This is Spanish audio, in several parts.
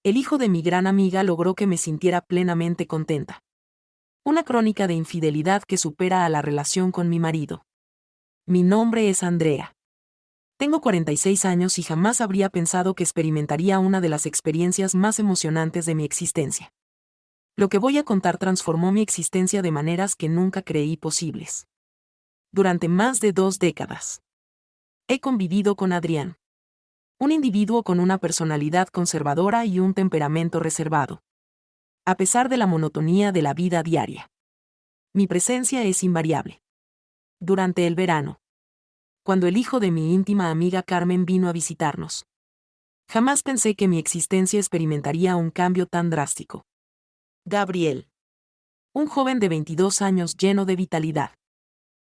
el hijo de mi gran amiga logró que me sintiera plenamente contenta. Una crónica de infidelidad que supera a la relación con mi marido. Mi nombre es Andrea. Tengo 46 años y jamás habría pensado que experimentaría una de las experiencias más emocionantes de mi existencia. Lo que voy a contar transformó mi existencia de maneras que nunca creí posibles. Durante más de 2 décadas. He convivido con Adrián. Un individuo con una personalidad conservadora y un temperamento reservado. A pesar de la monotonía de la vida diaria. Mi presencia es invariable. Durante el verano. Cuando el hijo de mi íntima amiga Carmen vino a visitarnos. Jamás pensé que mi existencia experimentaría un cambio tan drástico. Gabriel. Un joven de 22 años lleno de vitalidad.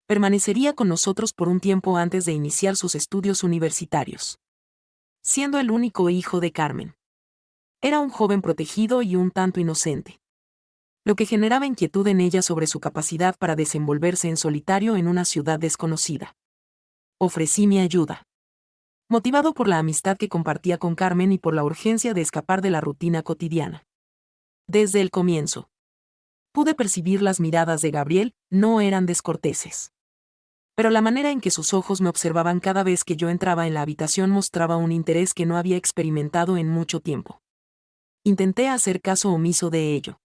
Permanecería con nosotros por un tiempo antes de iniciar sus estudios universitarios. Siendo el único hijo de Carmen. Era un joven protegido y un tanto inocente. Lo que generaba inquietud en ella sobre su capacidad para desenvolverse en solitario en una ciudad desconocida. Ofrecí mi ayuda. Motivado por la amistad que compartía con Carmen y por la urgencia de escapar de la rutina cotidiana. Desde el comienzo. Pude percibir las miradas de Gabriel, no eran descorteses. Pero la manera en que sus ojos me observaban cada vez que yo entraba en la habitación mostraba un interés que no había experimentado en mucho tiempo. Intenté hacer caso omiso de ello,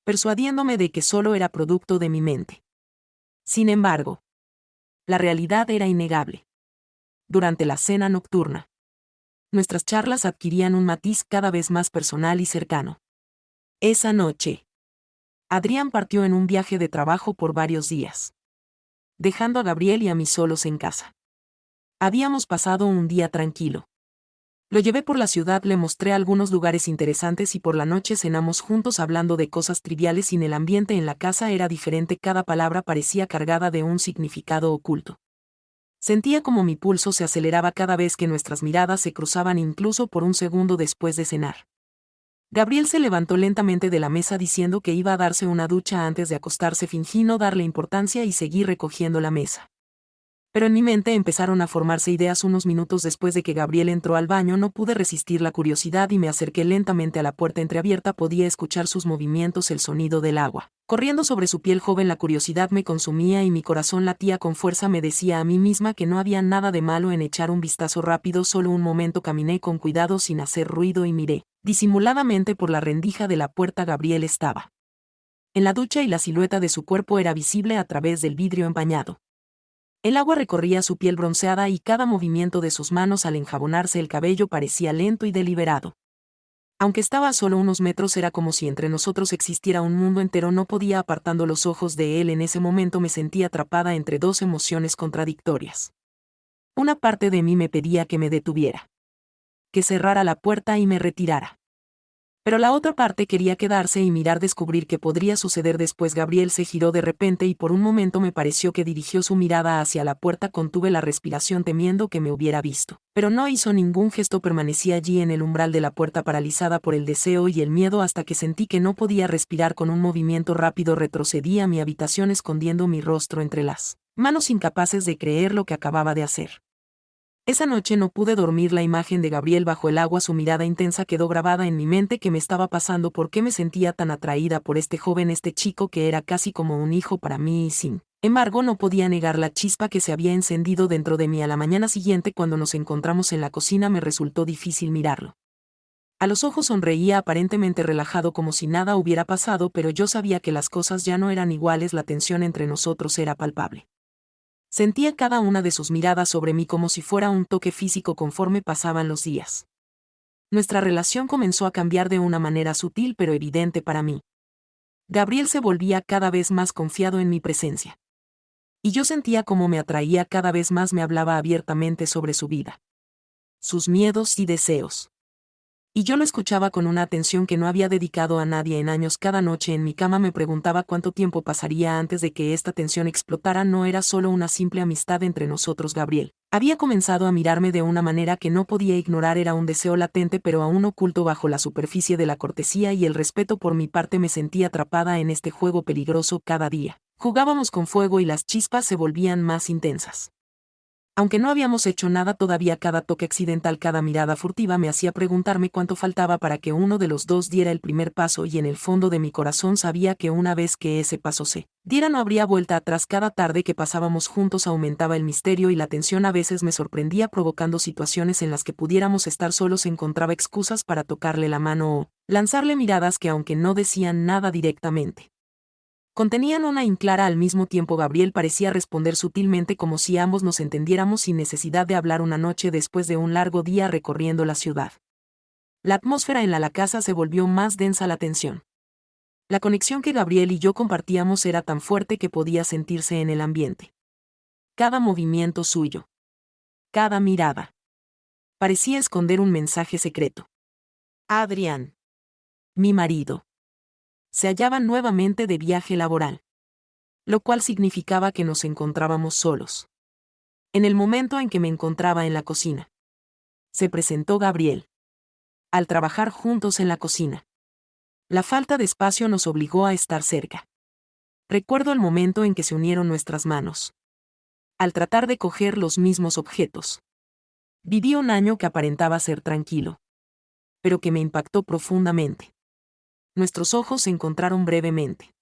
persuadiéndome de que solo era producto de mi mente. Sin embargo, la realidad era innegable. Durante la cena nocturna, nuestras charlas adquirían un matiz cada vez más personal y cercano. Esa noche, Adrián partió en un viaje de trabajo por varios días, dejando a Gabriel y a mí solos en casa. Habíamos pasado un día tranquilo. Lo llevé por la ciudad, le mostré algunos lugares interesantes y por la noche cenamos juntos hablando de cosas triviales y el ambiente en la casa era diferente, cada palabra parecía cargada de un significado oculto. Sentía como mi pulso se aceleraba cada vez que nuestras miradas se cruzaban incluso por un segundo después de cenar. Gabriel se levantó lentamente de la mesa diciendo que iba a darse una ducha antes de acostarse. Fingí no darle importancia y seguí recogiendo la mesa. Pero en mi mente empezaron a formarse ideas. Unos minutos después de que Gabriel entró al baño no pude resistir la curiosidad y me acerqué lentamente a la puerta entreabierta. Podía escuchar sus movimientos, el sonido del agua corriendo sobre su piel joven. La curiosidad me consumía y mi corazón latía con fuerza. Me decía a mí misma que no había nada de malo en echar un vistazo rápido. Solo un momento caminé con cuidado sin hacer ruido y miré disimuladamente por la rendija de la puerta. Gabriel estaba en la ducha y la silueta de su cuerpo era visible a través del vidrio empañado. El agua recorría su piel bronceada y cada movimiento de sus manos al enjabonarse el cabello parecía lento y deliberado. Aunque estaba a solo unos metros, era como si entre nosotros existiera un mundo entero. No podía apartando los ojos de él. En ese momento me sentí atrapada entre dos emociones contradictorias. Una parte de mí me pedía que me detuviera, que cerrara la puerta y me retirara. Pero la otra parte quería quedarse y mirar, descubrir qué podría suceder después. Gabriel se giró de repente y por un momento me pareció que dirigió su mirada hacia la puerta. Contuve la respiración temiendo que me hubiera visto, pero no hizo ningún gesto. Permanecí allí en el umbral de la puerta paralizada por el deseo y el miedo hasta que sentí que no podía respirar. Con un movimiento rápido retrocedí a mi habitación escondiendo mi rostro entre las manos, incapaces de creer lo que acababa de hacer. Esa noche no pude dormir. La imagen de Gabriel bajo el agua, su mirada intensa, quedó grabada en mi mente. ¿Qué me estaba pasando? ¿Por qué me sentía tan atraída por este joven, este chico que era casi como un hijo para mí? Y sin embargo, no podía negar la chispa que se había encendido dentro de mí. A la mañana siguiente, cuando nos encontramos en la cocina, me resultó difícil mirarlo. A los ojos sonreía aparentemente relajado como si nada hubiera pasado, pero yo sabía que las cosas ya no eran iguales. La tensión entre nosotros era palpable. Sentía cada una de sus miradas sobre mí como si fuera un toque físico. Conforme pasaban los días, nuestra relación comenzó a cambiar de una manera sutil pero evidente para mí. Gabriel se volvía cada vez más confiado en mi presencia. Y yo sentía cómo me atraía cada vez más. Me hablaba abiertamente sobre su vida, sus miedos y deseos. Y yo lo escuchaba con una atención que no había dedicado a nadie en años. Cada noche en mi cama me preguntaba cuánto tiempo pasaría antes de que esta tensión explotara. No era solo una simple amistad entre nosotros. Gabriel había comenzado a mirarme de una manera que no podía ignorar. Era un deseo latente pero aún oculto bajo la superficie de la cortesía y el respeto. Por mi parte me sentía atrapada en este juego peligroso. Cada día jugábamos con fuego y las chispas se volvían más intensas. Aunque no habíamos hecho nada todavía, cada toque accidental, cada mirada furtiva me hacía preguntarme cuánto faltaba para que uno de los dos diera el primer paso, y en el fondo de mi corazón sabía que una vez que ese paso se diera no habría vuelta atrás. Cada tarde que pasábamos juntos aumentaba el misterio y la tensión. A veces me sorprendía provocando situaciones en las que pudiéramos estar solos. Encontraba excusas para tocarle la mano o lanzarle miradas que, aunque no decían nada directamente, contenían una inclara al mismo tiempo. Gabriel parecía responder sutilmente, como si ambos nos entendiéramos sin necesidad de hablar. Una noche después de un largo día recorriendo la ciudad, la atmósfera en la casa se volvió más densa. La tensión, la conexión que Gabriel y yo compartíamos era tan fuerte que podía sentirse en el ambiente. Cada movimiento suyo, cada mirada, parecía esconder un mensaje secreto. Adrián, mi marido, se hallaba nuevamente de viaje laboral, lo cual significaba que nos encontrábamos solos. En el momento en que me encontraba en la cocina, se presentó Gabriel. Al trabajar juntos en la cocina, la falta de espacio nos obligó a estar cerca. Recuerdo el momento en que se unieron nuestras manos, al tratar de coger los mismos objetos. Viví un año que aparentaba ser tranquilo, pero que me impactó profundamente. Nuestros ojos se encontraron brevemente,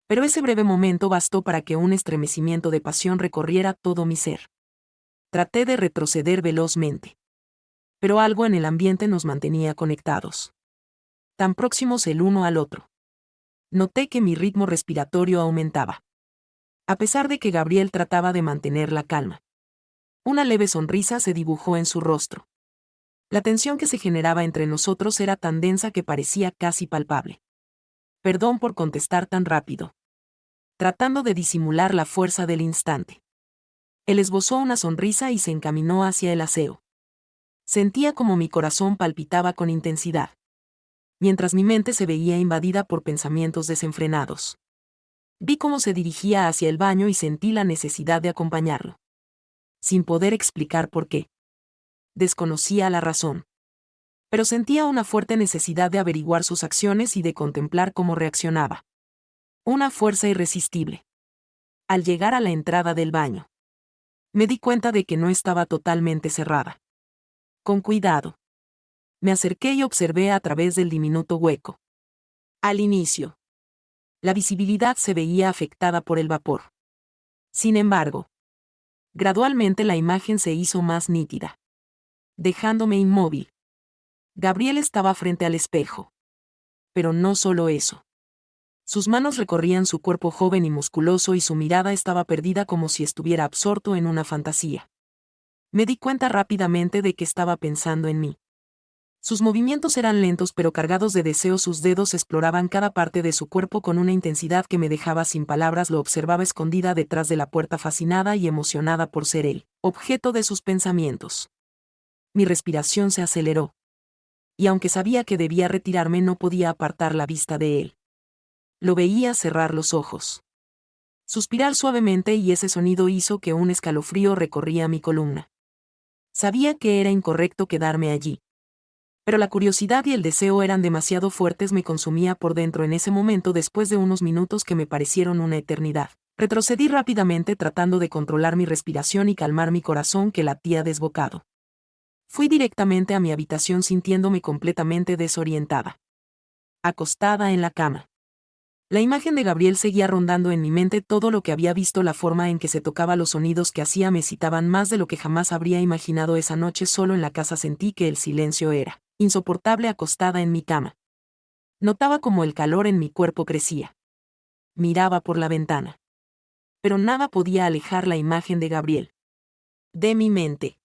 pero ese breve momento bastó para que un estremecimiento de pasión recorriera todo mi ser. Traté de retroceder velozmente, pero algo en el ambiente nos mantenía conectados, tan próximos el uno al otro. Noté que mi ritmo respiratorio aumentaba, a pesar de que Gabriel trataba de mantener la calma. Una leve sonrisa se dibujó en su rostro. La tensión que se generaba entre nosotros era tan densa que parecía casi palpable. Perdón por contestar tan rápido, tratando de disimular la fuerza del instante. Él esbozó una sonrisa y se encaminó hacia el aseo. Sentía como mi corazón palpitaba con intensidad, mientras mi mente se veía invadida por pensamientos desenfrenados. Vi cómo se dirigía hacia el baño y sentí la necesidad de acompañarlo, sin poder explicar por qué. Desconocía la razón, pero sentía una fuerte necesidad de averiguar sus acciones y de contemplar cómo reaccionaba. Una fuerza irresistible. Al llegar a la entrada del baño, me di cuenta de que no estaba totalmente cerrada. Con cuidado, me acerqué y observé a través del diminuto hueco. Al inicio, la visibilidad se veía afectada por el vapor. Sin embargo, gradualmente la imagen se hizo más nítida, dejándome inmóvil. Gabriel estaba frente al espejo. Pero no solo eso. Sus manos recorrían su cuerpo joven y musculoso y su mirada estaba perdida, como si estuviera absorto en una fantasía. Me di cuenta rápidamente de que estaba pensando en mí. Sus movimientos eran lentos pero cargados de deseo. Sus dedos exploraban cada parte de su cuerpo con una intensidad que me dejaba sin palabras. Lo observaba escondida detrás de la puerta, fascinada y emocionada por ser el objeto de sus pensamientos. Mi respiración se aceleró, y aunque sabía que debía retirarme, no podía apartar la vista de él. Lo veía cerrar los ojos, suspirar suavemente, y ese sonido hizo que un escalofrío recorría mi columna. Sabía que era incorrecto quedarme allí, pero la curiosidad y el deseo eran demasiado fuertes. Me consumía por dentro en ese momento. Después de unos minutos que me parecieron una eternidad, retrocedí rápidamente, tratando de controlar mi respiración y calmar mi corazón que latía desbocado. Fui directamente a mi habitación, sintiéndome completamente desorientada. Acostada en la cama, la imagen de Gabriel seguía rondando en mi mente. Todo lo que había visto, la forma en que se tocaba, los sonidos que hacía, me excitaban más de lo que jamás habría imaginado. Esa noche, solo en la casa, sentí que el silencio era insoportable. Acostada en mi cama, notaba cómo el calor en mi cuerpo crecía. Miraba por la ventana, pero nada podía alejar la imagen de Gabriel de mi mente.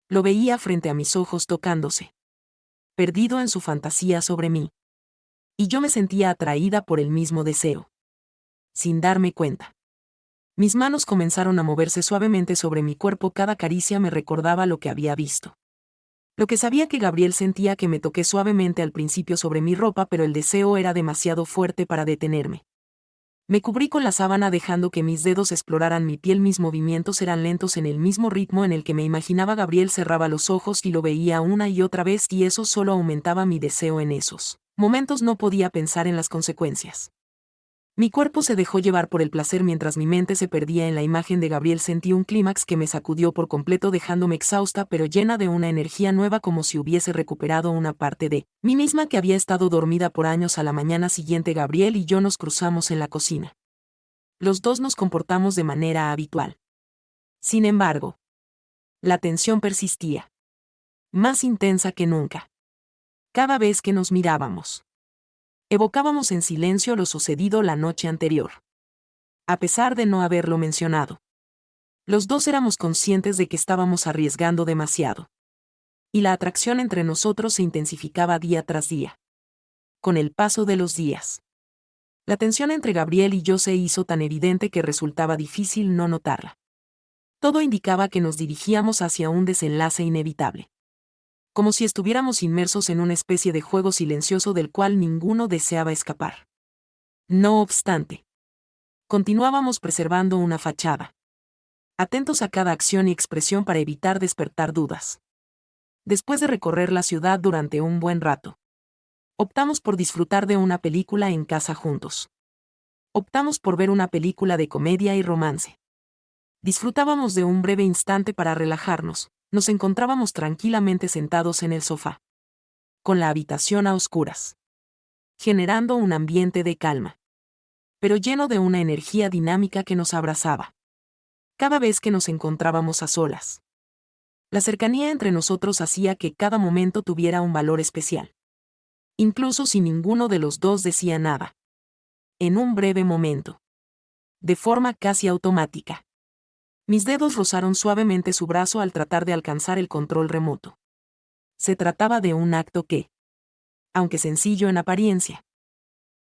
Lo veía frente a mis ojos, tocándose, perdido en su fantasía sobre mí. Y yo me sentía atraída por el mismo deseo. Sin darme cuenta, mis manos comenzaron a moverse suavemente sobre mi cuerpo. Cada caricia me recordaba lo que había visto. Lo que sabía que Gabriel sentía. Que me toqué suavemente al principio sobre mi ropa, pero el deseo era demasiado fuerte para detenerme. Me cubrí con la sábana, dejando que mis dedos exploraran mi piel. Mis movimientos eran lentos, en el mismo ritmo en el que me imaginaba. Gabriel cerraba los ojos y lo veía una y otra vez, y eso solo aumentaba mi deseo. En esos momentos no podía pensar en las consecuencias. Mi cuerpo se dejó llevar por el placer mientras mi mente se perdía en la imagen de Gabriel. Sentí un clímax que me sacudió por completo, dejándome exhausta pero llena de una energía nueva, como si hubiese recuperado una parte de mí misma que había estado dormida por años. A la mañana siguiente Gabriel y yo nos cruzamos en la cocina. Los dos nos comportamos de manera habitual. Sin embargo, la tensión persistía. Más intensa que nunca. Cada vez que nos mirábamos, evocábamos en silencio lo sucedido la noche anterior. A pesar de no haberlo mencionado, los dos éramos conscientes de que estábamos arriesgando demasiado. Y la atracción entre nosotros se intensificaba día tras día. Con el paso de los días, la tensión entre Gabriel y yo se hizo tan evidente que resultaba difícil no notarla. Todo indicaba que nos dirigíamos hacia un desenlace inevitable. Como si estuviéramos inmersos en una especie de juego silencioso del cual ninguno deseaba escapar. No obstante, continuábamos preservando una fachada, atentos a cada acción y expresión para evitar despertar dudas. Después de recorrer la ciudad durante un buen rato, optamos por disfrutar de una película en casa juntos. Optamos por ver una película de comedia y romance. Disfrutábamos de un breve instante para relajarnos. Nos encontrábamos tranquilamente sentados en el sofá, con la habitación a oscuras, generando un ambiente de calma, pero lleno de una energía dinámica que nos abrazaba. Cada vez que nos encontrábamos a solas, la cercanía entre nosotros hacía que cada momento tuviera un valor especial. Incluso si ninguno de los dos decía nada. En un breve momento, de forma casi automática, mis dedos rozaron suavemente su brazo al tratar de alcanzar el control remoto. Se trataba de un acto que, aunque sencillo en apariencia,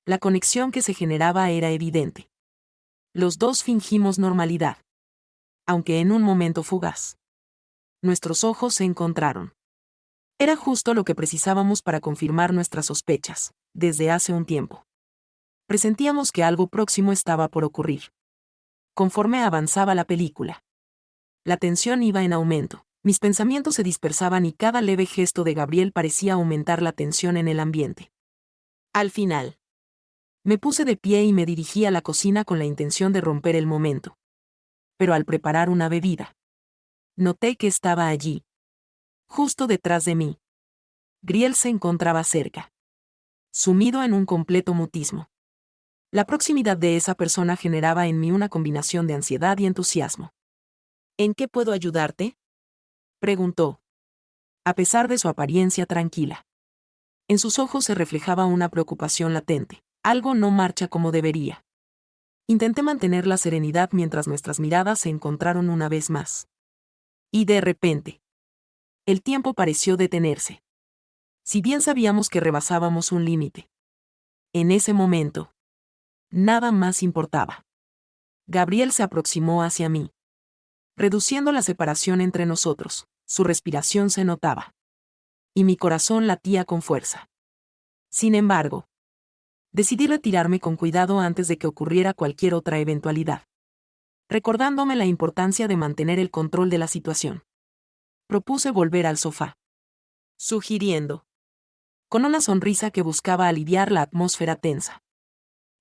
la conexión que se generaba era evidente. Los dos fingimos normalidad, aunque en un momento fugaz. Nuestros ojos se encontraron. Era justo lo que precisábamos para confirmar nuestras sospechas, desde hace un tiempo. Presentíamos que algo próximo estaba por ocurrir. Conforme avanzaba la película, la tensión iba en aumento, mis pensamientos se dispersaban y cada leve gesto de Gabriel parecía aumentar la tensión en el ambiente. Al final, me puse de pie y me dirigí a la cocina con la intención de romper el momento. Pero al preparar una bebida, noté que estaba allí, justo detrás de mí. Gabriel se encontraba cerca, sumido en un completo mutismo. La proximidad de esa persona generaba en mí una combinación de ansiedad y entusiasmo. ¿En qué puedo ayudarte?, preguntó, a pesar de su apariencia tranquila. En sus ojos se reflejaba una preocupación latente. Algo no marcha como debería. Intenté mantener la serenidad mientras nuestras miradas se encontraron una vez más. Y de repente, el tiempo pareció detenerse. Si bien sabíamos que rebasábamos un límite, en ese momento, nada más importaba. Gabriel se aproximó hacia mí, reduciendo la separación entre nosotros. Su respiración se notaba, y mi corazón latía con fuerza. Sin embargo, decidí retirarme con cuidado antes de que ocurriera cualquier otra eventualidad, recordándome la importancia de mantener el control de la situación. Propuse volver al sofá, sugiriendo, con una sonrisa que buscaba aliviar la atmósfera tensa.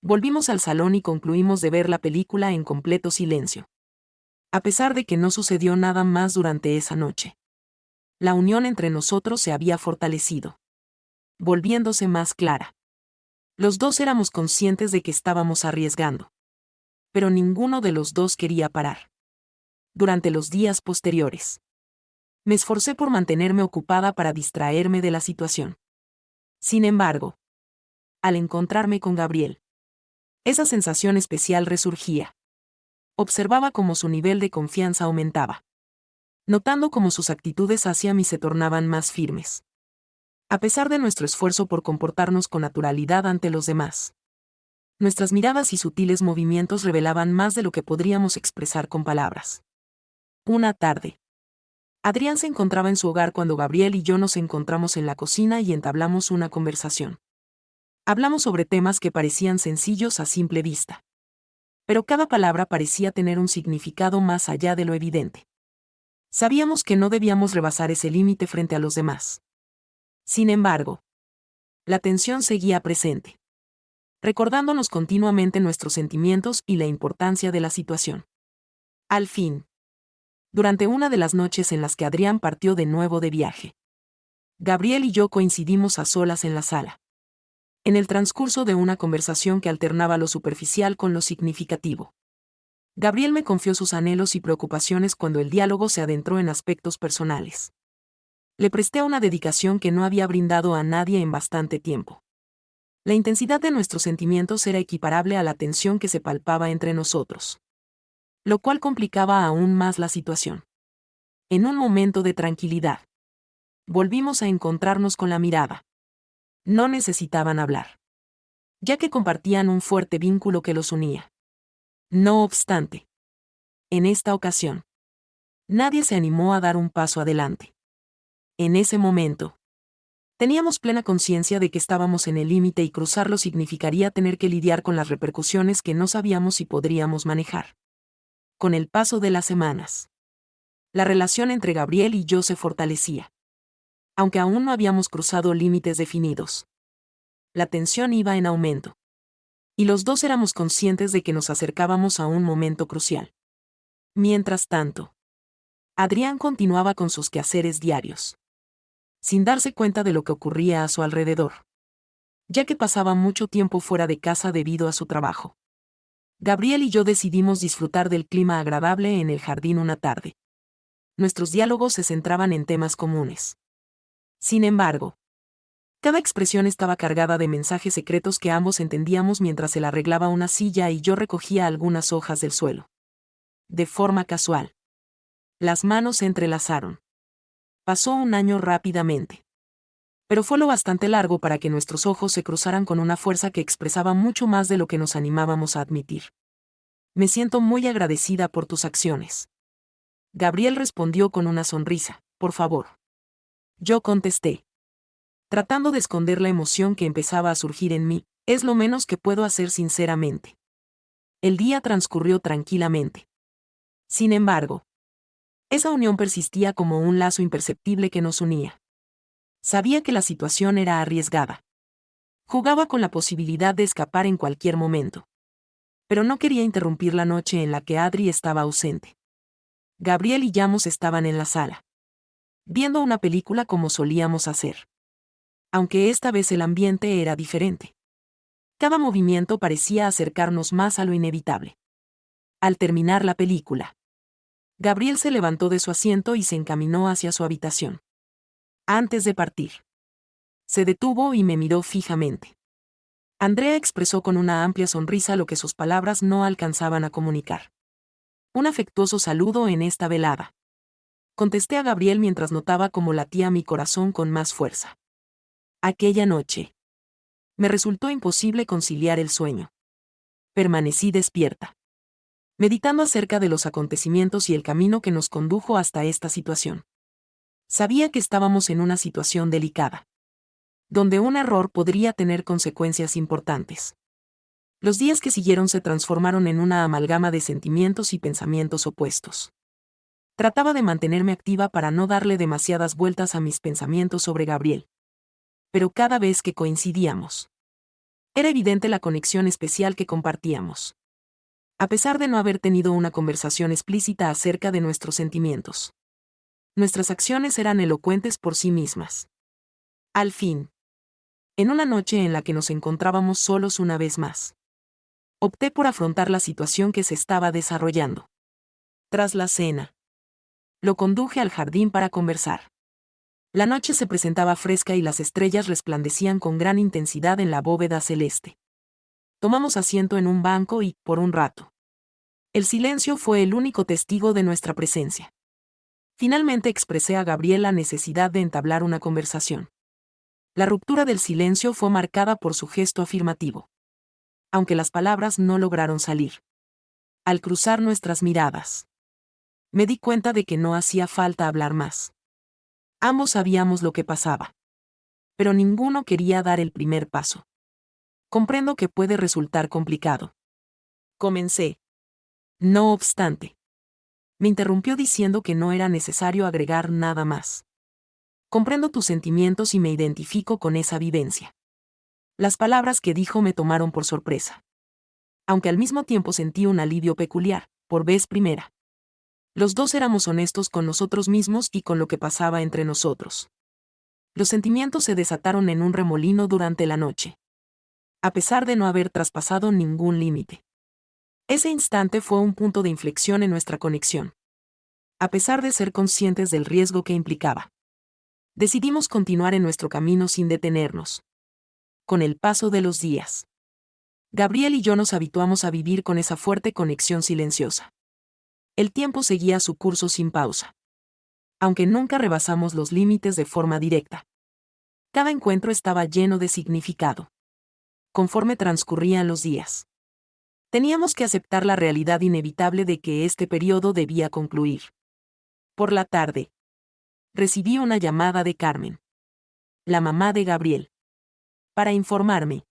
Volvimos al salón y concluimos de ver la película en completo silencio. A pesar de que no sucedió nada más durante esa noche, la unión entre nosotros se había fortalecido, volviéndose más clara. Los dos éramos conscientes de que estábamos arriesgando, pero ninguno de los dos quería parar. Durante los días posteriores, me esforcé por mantenerme ocupada para distraerme de la situación. Sin embargo, al encontrarme con Gabriel, esa sensación especial resurgía. Observaba cómo su nivel de confianza aumentaba, notando cómo sus actitudes hacia mí se tornaban más firmes. A pesar de nuestro esfuerzo por comportarnos con naturalidad ante los demás, nuestras miradas y sutiles movimientos revelaban más de lo que podríamos expresar con palabras. Una tarde, Adrián se encontraba en su hogar cuando Gabriel y yo nos encontramos en la cocina y entablamos una conversación. Hablamos sobre temas que parecían sencillos a simple vista, pero cada palabra parecía tener un significado más allá de lo evidente. Sabíamos que no debíamos rebasar ese límite frente a los demás. Sin embargo, la tensión seguía presente. recordándonos continuamente nuestros sentimientos y la importancia de la situación. Al fin, durante una de las noches en las que Adrián partió de nuevo de viaje, Gabriel y yo coincidimos a solas en la sala. En el transcurso de una conversación que alternaba lo superficial con lo significativo, Gabriel me confió sus anhelos y preocupaciones cuando el diálogo se adentró en aspectos personales. Le presté una dedicación que no había brindado a nadie en bastante tiempo. La intensidad de nuestros sentimientos era equiparable a la tensión que se palpaba entre nosotros, lo cual complicaba aún más la situación. En un momento de tranquilidad, volvimos a encontrarnos con la mirada. No necesitaban hablar, ya que compartían un fuerte vínculo que los unía. No obstante, en esta ocasión, nadie se animó a dar un paso adelante. En ese momento, teníamos plena conciencia de que estábamos en el límite y cruzarlo significaría tener que lidiar con las repercusiones que no sabíamos si podríamos manejar. Con el paso de las semanas, la relación entre Gabriel y yo se fortalecía. Aunque aún no habíamos cruzado límites definidos, la tensión iba en aumento. Y los dos éramos conscientes de que nos acercábamos a un momento crucial. Mientras tanto, Adrián continuaba con sus quehaceres diarios, sin darse cuenta de lo que ocurría a su alrededor, ya que pasaba mucho tiempo fuera de casa debido a su trabajo. Gabriel y yo decidimos disfrutar del clima agradable en el jardín una tarde. Nuestros diálogos se centraban en temas comunes. Sin embargo, cada expresión estaba cargada de mensajes secretos que ambos entendíamos mientras él arreglaba una silla y yo recogía algunas hojas del suelo. De forma casual, las manos se entrelazaron. Pasó un año rápidamente. Pero fue lo bastante largo para que nuestros ojos se cruzaran con una fuerza que expresaba mucho más de lo que nos animábamos a admitir. Me siento muy agradecida por tus acciones. Gabriel respondió con una sonrisa. Por favor. Yo contesté, tratando de esconder la emoción que empezaba a surgir en mí, es lo menos que puedo hacer sinceramente. El día transcurrió tranquilamente. Sin embargo, esa unión persistía como un lazo imperceptible que nos unía. Sabía que la situación era arriesgada. Jugaba con la posibilidad de escapar en cualquier momento. Pero no quería interrumpir la noche en la que Adri estaba ausente. Gabriel y Yamos estaban en la sala, viendo una película como solíamos hacer. Aunque esta vez el ambiente era diferente. Cada movimiento parecía acercarnos más a lo inevitable. Al terminar la película, Gabriel se levantó de su asiento y se encaminó hacia su habitación. Antes de partir, se detuvo y me miró fijamente. Andrea expresó con una amplia sonrisa lo que sus palabras no alcanzaban a comunicar. Un afectuoso saludo en esta velada. Contesté a Gabriel mientras notaba cómo latía mi corazón con más fuerza. Aquella noche, me resultó imposible conciliar el sueño. Permanecí despierta, meditando acerca de los acontecimientos y el camino que nos condujo hasta esta situación. Sabía que estábamos en una situación delicada, donde un error podría tener consecuencias importantes. Los días que siguieron se transformaron en una amalgama de sentimientos y pensamientos opuestos. Trataba de mantenerme activa para no darle demasiadas vueltas a mis pensamientos sobre Gabriel. Pero cada vez que coincidíamos, era evidente la conexión especial que compartíamos. A pesar de no haber tenido una conversación explícita acerca de nuestros sentimientos, nuestras acciones eran elocuentes por sí mismas. Al fin, en una noche en la que nos encontrábamos solos una vez más, opté por afrontar la situación que se estaba desarrollando. Tras la cena, lo conduje al jardín para conversar. La noche se presentaba fresca y las estrellas resplandecían con gran intensidad en la bóveda celeste. Tomamos asiento en un banco y, por un rato, el silencio fue el único testigo de nuestra presencia. Finalmente expresé a Gabriel la necesidad de entablar una conversación. La ruptura del silencio fue marcada por su gesto afirmativo, aunque las palabras no lograron salir. Al cruzar nuestras miradas, me di cuenta de que no hacía falta hablar más. Ambos sabíamos lo que pasaba, pero ninguno quería dar el primer paso. Comprendo que puede resultar complicado. Comencé. No obstante, me interrumpió diciendo que no era necesario agregar nada más. Comprendo tus sentimientos y me identifico con esa vivencia. Las palabras que dijo me tomaron por sorpresa. Aunque al mismo tiempo sentí un alivio peculiar, por vez primera. Los dos éramos honestos con nosotros mismos y con lo que pasaba entre nosotros. Los sentimientos se desataron en un remolino durante la noche. A pesar de no haber traspasado ningún límite. Ese instante fue un punto de inflexión en nuestra conexión. A pesar de ser conscientes del riesgo que implicaba. Decidimos continuar en nuestro camino sin detenernos. Con el paso de los días. Gabriel y yo nos habituamos a vivir con esa fuerte conexión silenciosa. El tiempo seguía su curso sin pausa. Aunque nunca rebasamos los límites de forma directa. Cada encuentro estaba lleno de significado. Conforme transcurrían los días. Teníamos que aceptar la realidad inevitable de que este periodo debía concluir. Por la tarde. Recibí una llamada de Carmen. La mamá de Gabriel. Para informarme.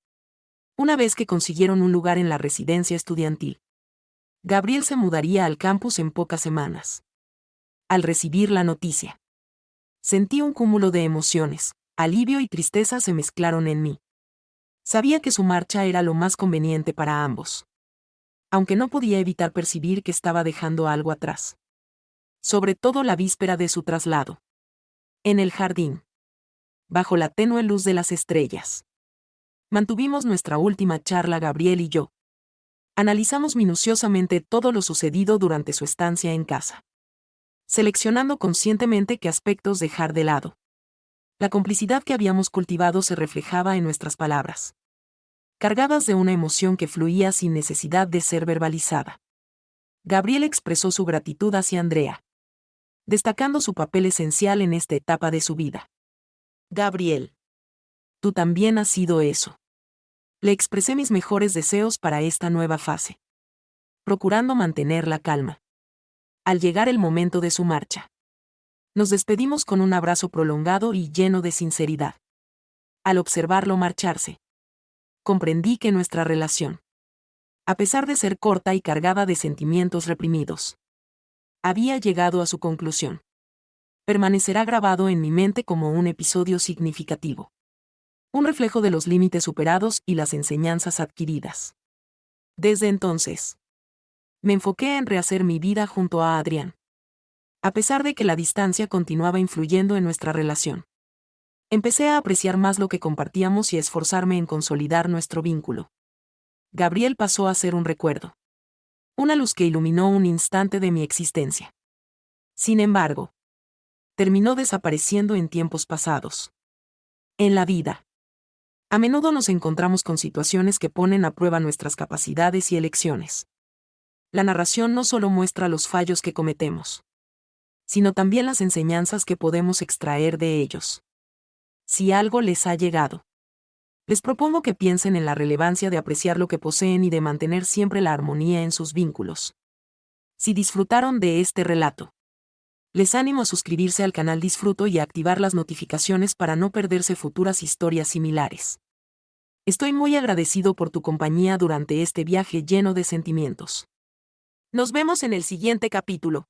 Una vez que consiguieron un lugar en la residencia estudiantil. Gabriel se mudaría al campus en pocas semanas. Al recibir la noticia. Sentí un cúmulo de emociones, alivio y tristeza se mezclaron en mí. Sabía que su marcha era lo más conveniente para ambos. Aunque no podía evitar percibir que estaba dejando algo atrás. Sobre todo la víspera de su traslado. En el jardín. Bajo la tenue luz de las estrellas. Mantuvimos nuestra última charla Gabriel y yo. Analizamos minuciosamente todo lo sucedido durante su estancia en casa. Seleccionando conscientemente qué aspectos dejar de lado. La complicidad que habíamos cultivado se reflejaba en nuestras palabras. Cargadas de una emoción que fluía sin necesidad de ser verbalizada. Gabriel expresó su gratitud hacia Andrea. Destacando su papel esencial en esta etapa de su vida. Gabriel. Tú también has sido eso. Le expresé mis mejores deseos para esta nueva fase. Procurando mantener la calma. Al llegar el momento de su marcha. Nos despedimos con un abrazo prolongado y lleno de sinceridad. Al observarlo marcharse. Comprendí que nuestra relación, a pesar de ser corta y cargada de sentimientos reprimidos, había llegado a su conclusión. Permanecerá grabado en mi mente como un episodio significativo. Un reflejo de los límites superados y las enseñanzas adquiridas. Desde entonces, me enfoqué en rehacer mi vida junto a Adrián. A pesar de que la distancia continuaba influyendo en nuestra relación. Empecé a apreciar más lo que compartíamos y a esforzarme en consolidar nuestro vínculo. Gabriel pasó a ser un recuerdo. Una luz que iluminó un instante de mi existencia. Sin embargo, terminó desapareciendo en tiempos pasados. En la vida. A menudo nos encontramos con situaciones que ponen a prueba nuestras capacidades y elecciones. La narración no solo muestra los fallos que cometemos, sino también las enseñanzas que podemos extraer de ellos. Si algo les ha llegado, les propongo que piensen en la relevancia de apreciar lo que poseen y de mantener siempre la armonía en sus vínculos. Si disfrutaron de este relato, les animo a suscribirse al canal Disfruto y a activar las notificaciones para no perderse futuras historias similares. Estoy muy agradecido por tu compañía durante este viaje lleno de sentimientos. Nos vemos en el siguiente capítulo.